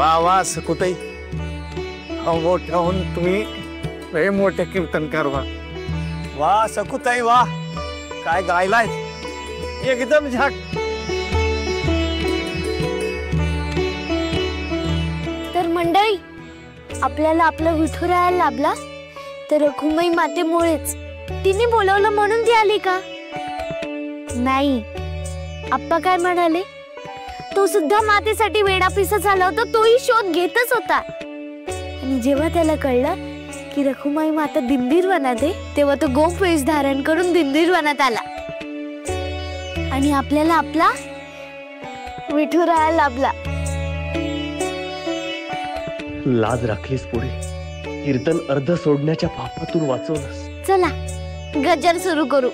वा वा सकुताई, मोठ्याहून तुम्ही लय मोठे कीर्तनकार वा. वा सकुताई वा, काय गायलाय एकदम झाक. तर मंडळी, आपल्याला आपला विठुराया लाभला तर रखुमाई मातेमुळेच. तिने बोलवलं म्हणून ती आली का? नाही. आप्पा काय म्हणाले, तो सुद्धा मातेसाठी वेडापिसा झाला होता, तोही शोध घेतच होता. आणि जेव्हा त्याला कळलं की रखुमाई माता दिंडीर वनात आहे, तेव्हा तो गोप वेश धारण करून दिंडीर वनात आला आणि आपल्याला आपला विठुराया लाभला. लाज राखलीस पुढे, कीर्तन अर्ध सोडण्याच्या पापातून वाचवलंस. चला गजर सुरू करू.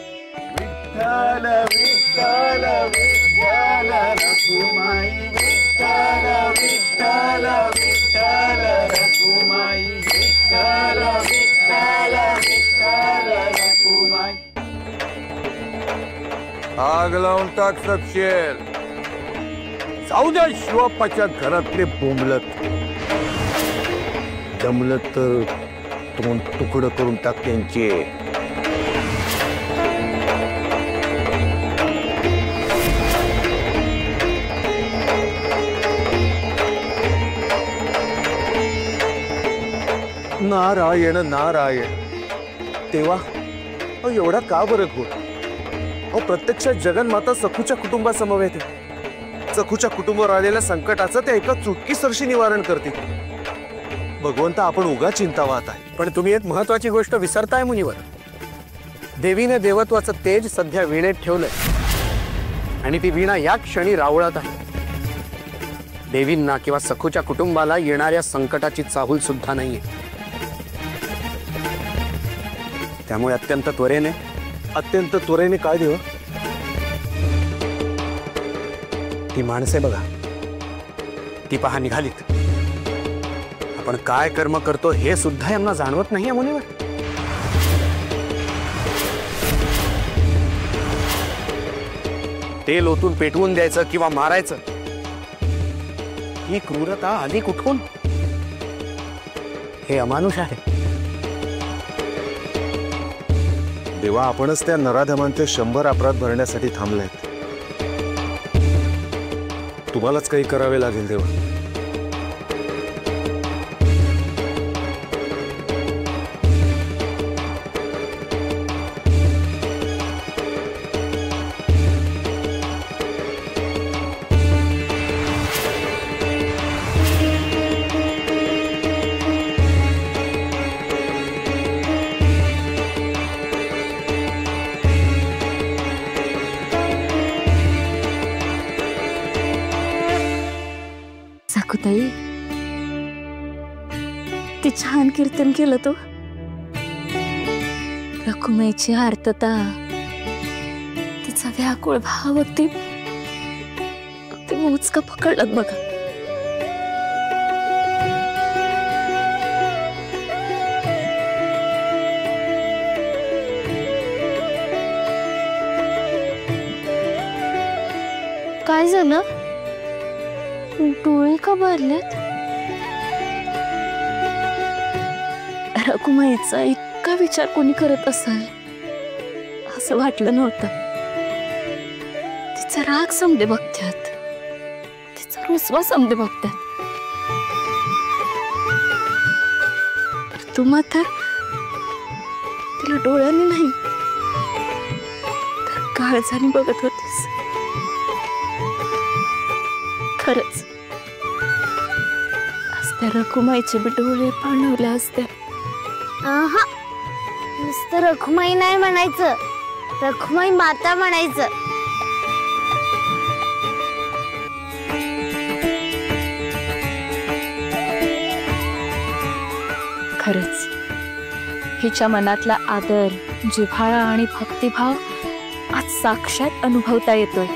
विठ्ठल विठ्ठल विठ्ठल रखुमाई, विठ्ठल विठ्ठल विठ्ठल रखुमाई, विठ्ठल विठ्ठल विठ्ठल रखुमाई. आग लावून टाक सपशेल. जाऊ द्या शिवाप्पाच्या घरातले बोंबलत. जमलं तर तोंड तुकडं करून टाक त्यांचे. नारायण नारायण. तेव्हा एवढा का बरं घोर? प्रत्यक्षात जगन्माता सखूच्या कुटुंबासमवेत आहे. सखूच्या कुटुंबावर आलेल्या संकटाचं ते एका चुटकीसरशी निवारण करते. भगवंता, आपण उगा चिंता वाहत आहे. पण तुम्ही एक महत्वाची गोष्ट विसरताय मुनिवर. देवीने देवत्वाचं तेज सध्या वीणेत ठेवलंय आणि ती वीणा या क्षणी रावळत आहे. देवींना किंवा सखूच्या कुटुंबाला येणाऱ्या संकटाची चाहूल सुद्धा नाहीये. त्यामुळे अत्यंत त्वरेने काय देव? ती माणसे बघा, ती पहा निघालीत. आपण काय कर्म करतो हे सुद्धा यांना जाणवत नाहीये मुनिवर. तेल ओतून पेटवून द्यायचं किंवा मारायचं, ही क्रूरता आली कुठून? हे अमानुष आहे. देवा, आपणच त्या नराधमांचे 100 अपराध भरण्यासाठी थांबलेत. तुम्हालाच काही करावे लागेल देवा. सकुताई, ती छान कीर्तन केलं तो. रखुमाईची आर्तता, तिचा व्याकुळ भाव अगदी मोजका पकडलात बघा. काय झालं? डोळे का भरलेत? रखुमाईचा इतका विचार कोणी करत असेल असं वाटलं नव्हतं. तिचा राग समजे बघत्यात, तिचा रुसवा समजे बघत्यात. तू मात्र तिला डोळ्यांनी नाही तर काळजाने बघत होतीस. खरंच त्या रखुमाईचे बी डोळे पाणवले असते. नुसतं रखुमाई नाही म्हणायचं, रखुमाई माता म्हणायचं. खरंच हिच्या मनातला आदर, जिव्हाळा आणि भक्तिभाव आज साक्षात अनुभवता येतोय.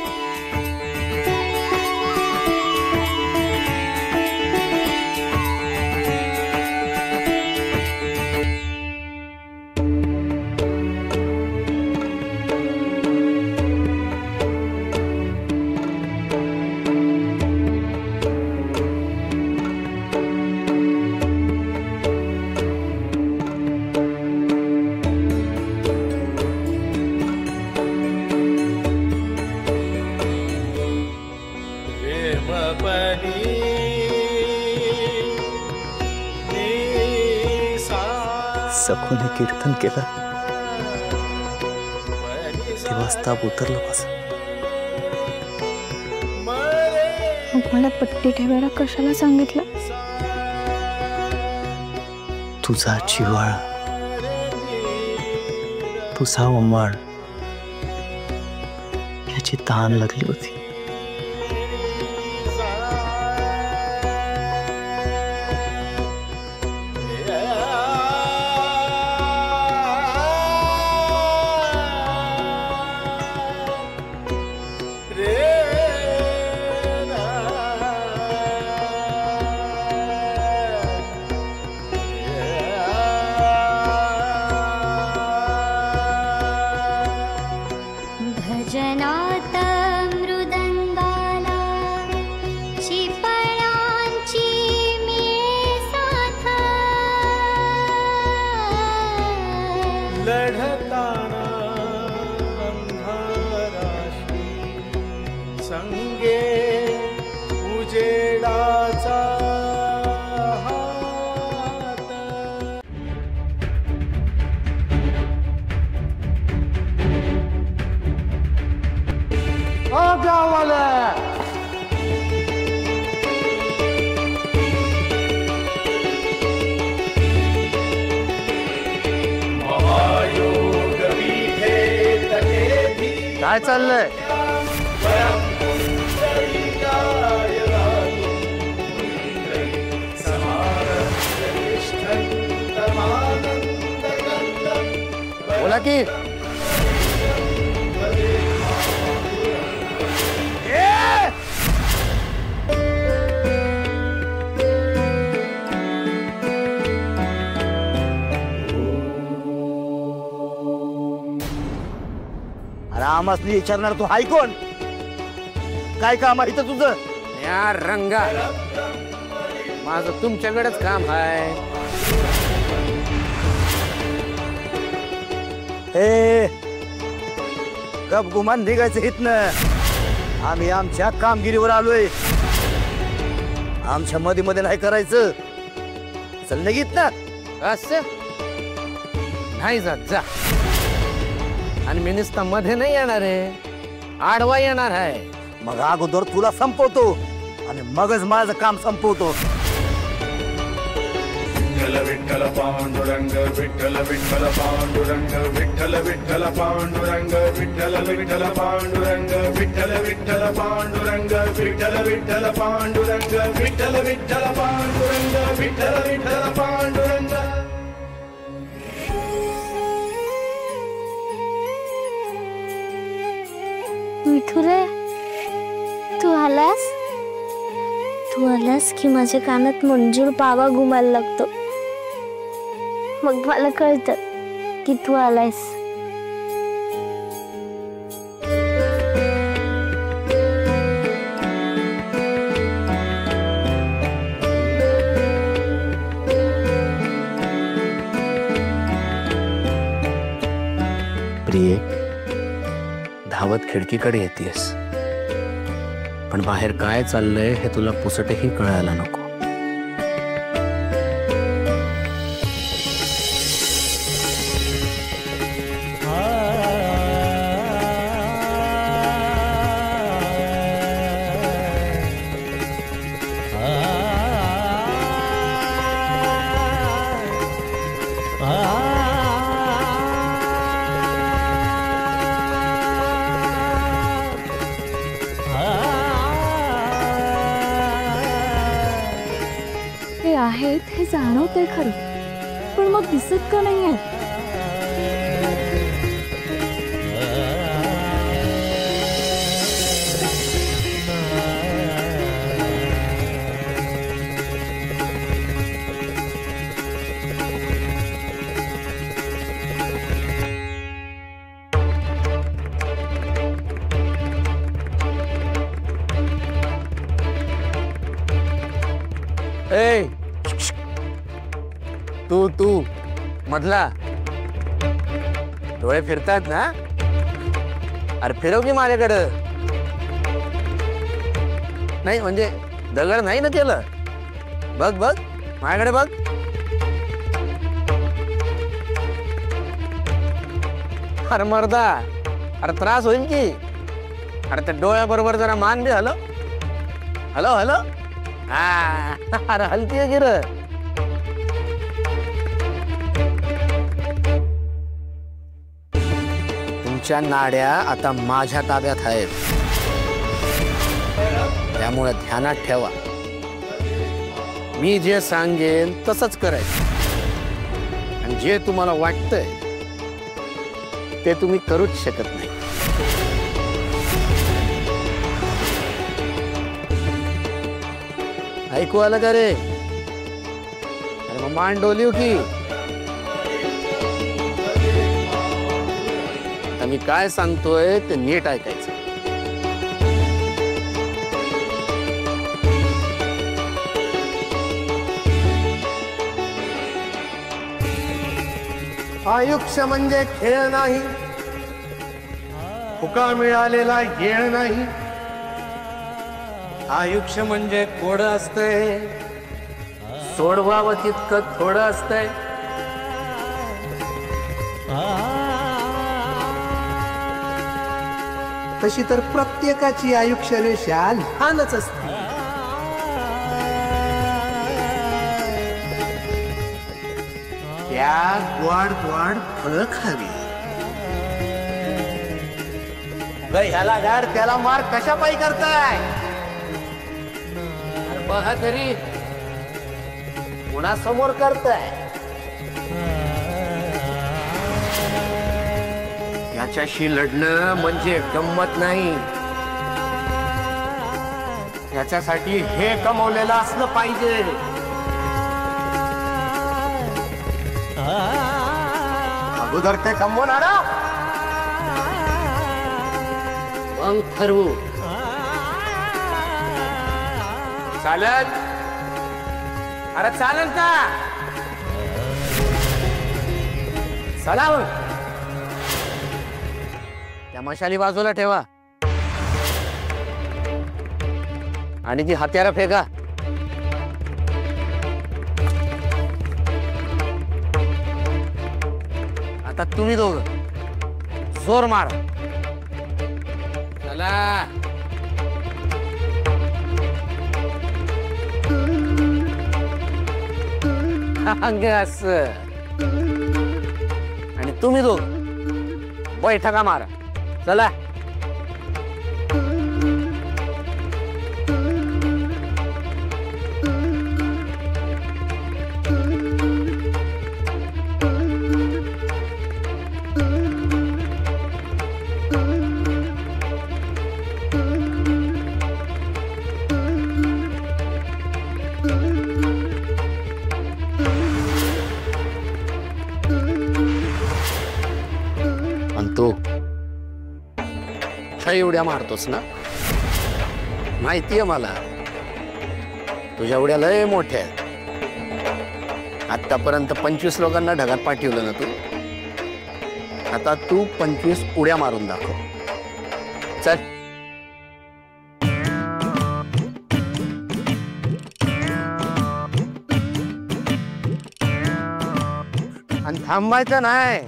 सखूने कीर्तन केलं तेव्हाच ताप उतरलं माझं. मग मला पट्टी ठेवायला कशाला सांगितलं? तुझा जिव्हाळा, तुझा उमाळ याची ताण लागली होती. भजनात मृदंगाला शिपणांची मिळे साथ, लढताना अंधाराशी संगे उजेडाचा हात. गावाला काय चाललंय? बोला की. रामासनी विचारणार तू हाय कोण? काय काम आहे इथं तुझं? यार रंगा, माझं तुमच्याकडेच काम आहे. ए गप गुमान निघायचं इथनं. आम्ही आमच्या कामगिरीवर आलोय. आमच्या मध्ये मध्ये नाही करायचं. चल निघित ना. असं नाही जात जा. आणि मी नुसता मध्ये नाही येणार आहे, आडवा येणार आहे. मग अगोदर तुला संपवतो आणि मगच माझं काम संपवतो. विठ्ठल विठ्ठल पांडुरंग विठ्ठल विठ्ठल पांडुरंग विठ्ठल विठ्ठल पांडुरंग विठ्ठल विठ्ठल पांडुरंग विठ्ठल विठ्ठल पांडुरंग विठ्ठल विठ्ठल पांडुरंग विठ्ठल विठ्ठल पांडुरंग विठ्ठल विठ्ठल पांडुरंग. विठुरे, तू आलास? तू आलास की माझ्या कानात मंजूळ पावा घुमायला लागतो. मग मला कळतं की तू आलायस. प्रिये, धावत खिडकीकडे येतेस, पण बाहेर काय चाललंय हे तुला पुसटही कळायला नको. आहेत हे जाणवतंय खरं, पण मग दिसत का नाही आहे? ए तू मधला डोळे फिरतात ना? अरे फिरव की माझ्याकडं. नाही म्हणजे दगड नाही ना केलं. बघ बघ माझ्याकडे बघ. अरे मर्दा, अरे त्रास होईल की. अरे त्या डोळ्याबरोबर जरा मान बी हलो. Hello hello. हा, अरे हलतीये गिर. तुमच्या नाड्या आता माझ्या ताब्यात आहेत, त्यामुळे ध्यानात ठेवा. मी जे सांगेन तसंच करायचं, आणि जे तुम्हाला वाटतंय ते तुम्ही करूच शकत नाही. ऐकू आलं का रे? अरे मग मान डोलीव की. आता मी काय सांगतोय ते नीट ऐकायचं. आयुष्य म्हणजे खेळ नाही, फुका मिळालेला येळ नाही. आयुष्य म्हणजे कोडं असतंय, सोडवावं तितकं थोडं असतंय. तशी तर प्रत्येकाची आयुष्य रेषा लहानच असते. त्या गोड गोड फळं खावी. ह्याला गाड त्याला मार कशा पायी करताय? बघा तरी कोणासमोर करताय? याच्याशी लढणं म्हणजे गंमत नाही. याच्यासाठी हे कमवलेलं असलं पाहिजे. अगोदर ते कमवणार मग ठरवू. चालेल? अरे चालेल का? चला मग. त्या मशाली बाजूला ठेवा आणि ती हत्यारं फेका. आता तुम्ही दोघं जोर मार. चला. असं. आणि तुम्ही दोघं बैठका मारा. चला. तू एवढ्या मारतोस ना? माहितीये मला, तुझ्या एवढ्या लय मोठ्या आहेत. आतापर्यंत 25 लोकांना ढगात पाठवलं ना तू. आता तू 25 उड्या मारून दाखव. चल. आणि थांबायचं नाही.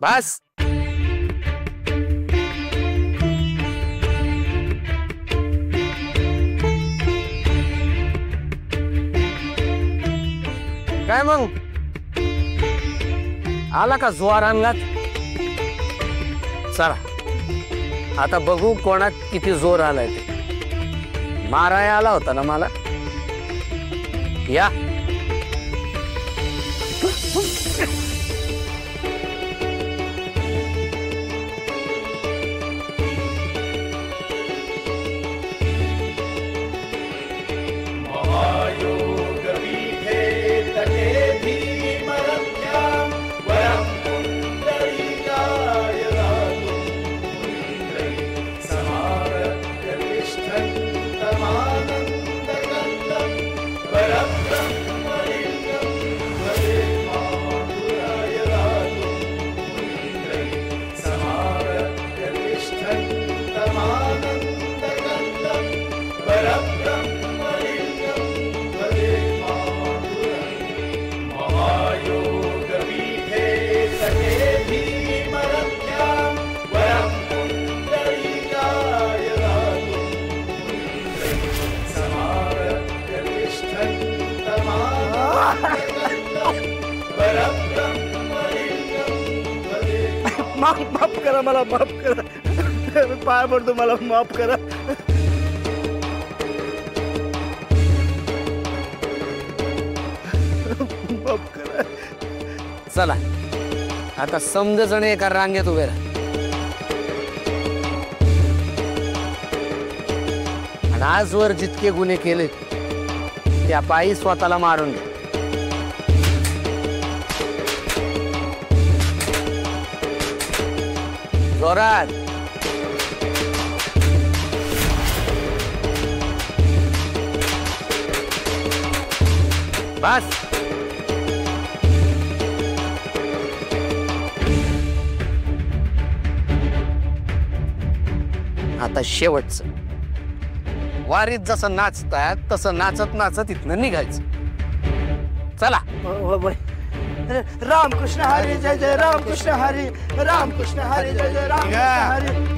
बस. काय मग आला का जोर अंगात? चला आता बघू कोणात किती जोर आलाय ते. माराया आला होता ना मला. या. महायोगपीठे तटे माफ करा मला, माफ करा, पाय पडतो, मला माफ करा. माफ करा. चला आता समजण एका रांगेत उभे राहा आणि आजवर जितके गुन्हे केले त्या पायी स्वतःला मारून घ्या. जोरात. बस. आता शेवटचं. वारीत जसं नाचतात तसं नाचत नाचत इथनं निघायचं. चला. रामकृष्ण हरी, जय जय रामकृष्ण हरी, रामकृष्ण हरी, जय जय रामकृष्ण हरी.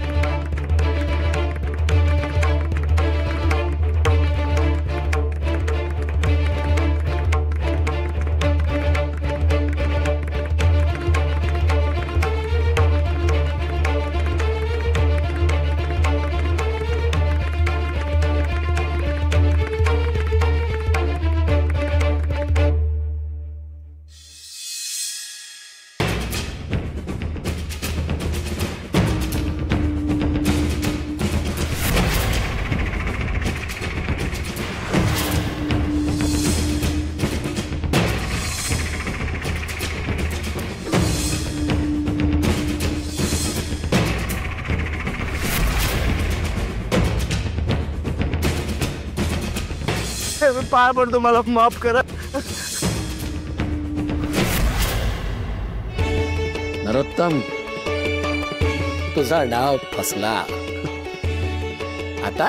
पाय पडतो, मला माफ करा. नरोत्तम तुझा डाव फसला. आता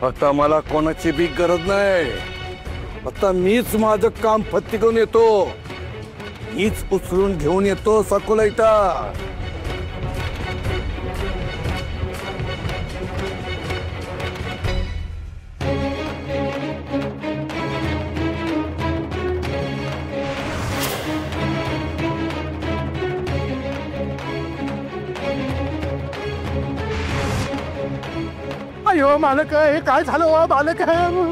आता मला कोणाची बी गरज नाही. आता मीच माझं काम फत्ती घेऊन येतो, मीच उचलून घेऊन येतो सकोला इथं. अयो मालक, हे काय झालं हो मालक,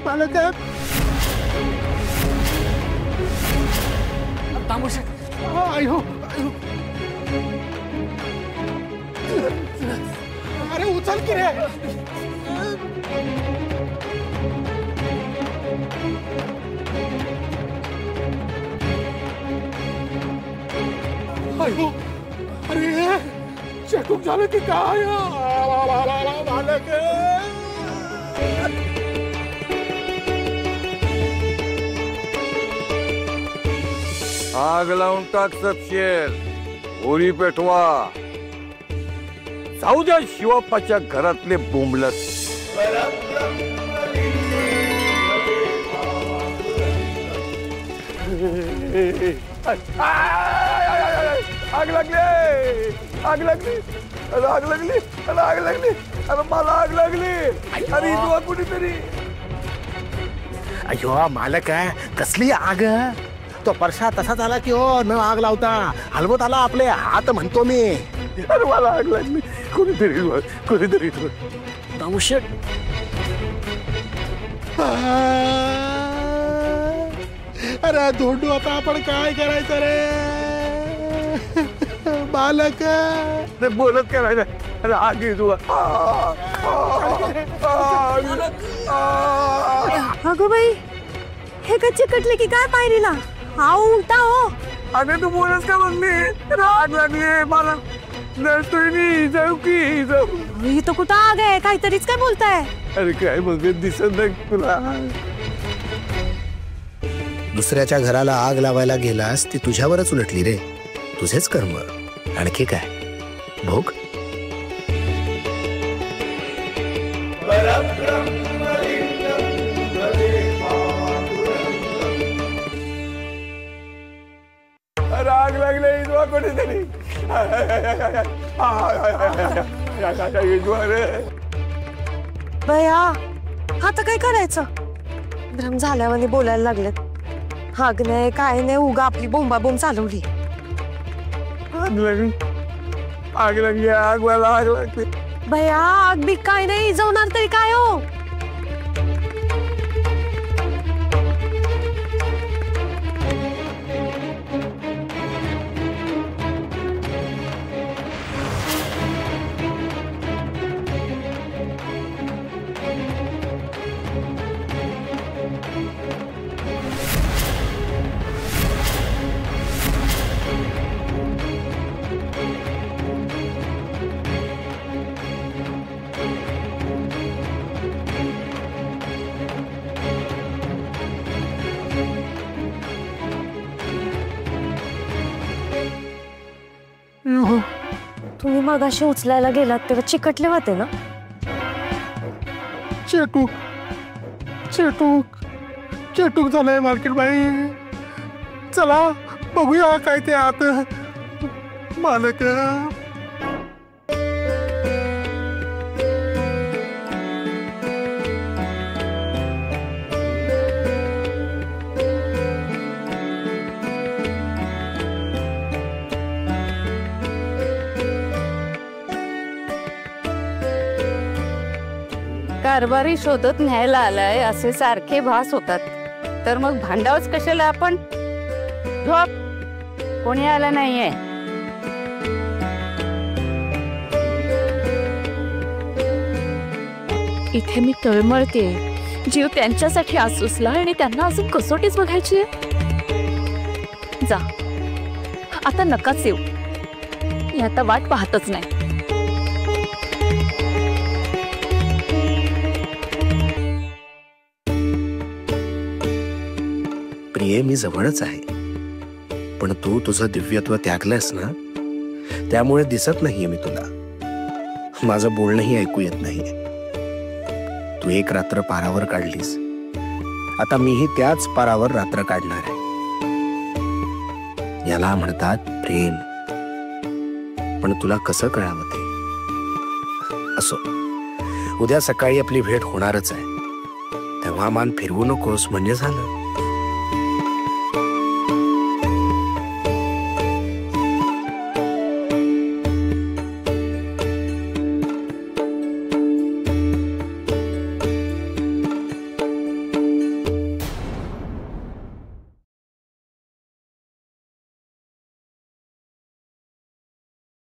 मालक. अयो, अरे उचल की रे. अयो, अरे चकूक झालं की काय मालक. आग लावून टाक सबशेर, होळी पेटवा. जाऊ द्या शिवाप्पाच्या घरातले बोंबलत. आग लागली, आग लागली, आग लागली, आग लागली. अरे मला आग लागली. अरे इथवा कुठेतरी. अयो मालक, कसली आग. तो परशा तसा झाला की हो, न आग लावता हलवत आला आपले हात म्हणतो मी. अरे मला आग लागली. कोणीतरी कोणीतरी नवशेट. अरे धोंडू, आता आपण काय करायचं रे बालक. बोलत करायचं. अरे आगी तू. अगं बाई, हे का चिकटले की काय पायरीला? हा उलटा हो. अरे तू बोलत का मम्मी? आग लागली मला. नसतोय जाऊ की जाऊ. ही तो कुठं आग आहे? काहीतरीच काय बोलताय? अरे काय बोलते, दिसत नाही तुला. दुसऱ्याच्या घराला आग लावायला गेलास ती तुझ्यावरच उलटली रे. तुझेच कर्म. आणखी काय भोग. अरे आग लागले इथवा कुठेतरी. बया, आता काय करायचं? भ्रम झाल्यावर बोलायला लागलेत. आग नाही काय नाही उगा आपली बोंबाबोंब चालवली. आग लागली आग मला आग लागली. भया आग बी काय नाही जाऊनार तरी काय हो. तुम्ही मगाशी उचलायला गेलात तेव्हा चिकटले होते ना. चेटूक चेटूक चेटूक झालंय मार्केट बाई. चला बघूया काय ते आत. मालक कारभारी शोधत न्यायला आलाय असे सारखे भास होतात तर मग भांडावच कशाला आपण. झोप, कोणी आला नाहीये. इथे मी तळमळते. जीव त्यांच्यासाठी आसुसला आणि त्यांना अजून कसोटीच बघायची. जा आता नकाच येऊ. मी आता वाट पाहतच नाही. प्रिये मी जवळच आहे पण तू तुझं दिव्यत्व त्यागलंस ना त्यामुळे दिसत नाहीये मी तुला. माझं बोलणंही ऐकू येत नाहीये. तू एक रात्र पारावर काढलीस आता मीही त्याच पारावर रात्र काढणार आहे. याला म्हणतात प्रेम. पण तुला कसं कळावं ते. असो उद्या सकाळी आपली भेट होणारच आहे तेव्हा मान फिरवू नकोस म्हणजे झालं.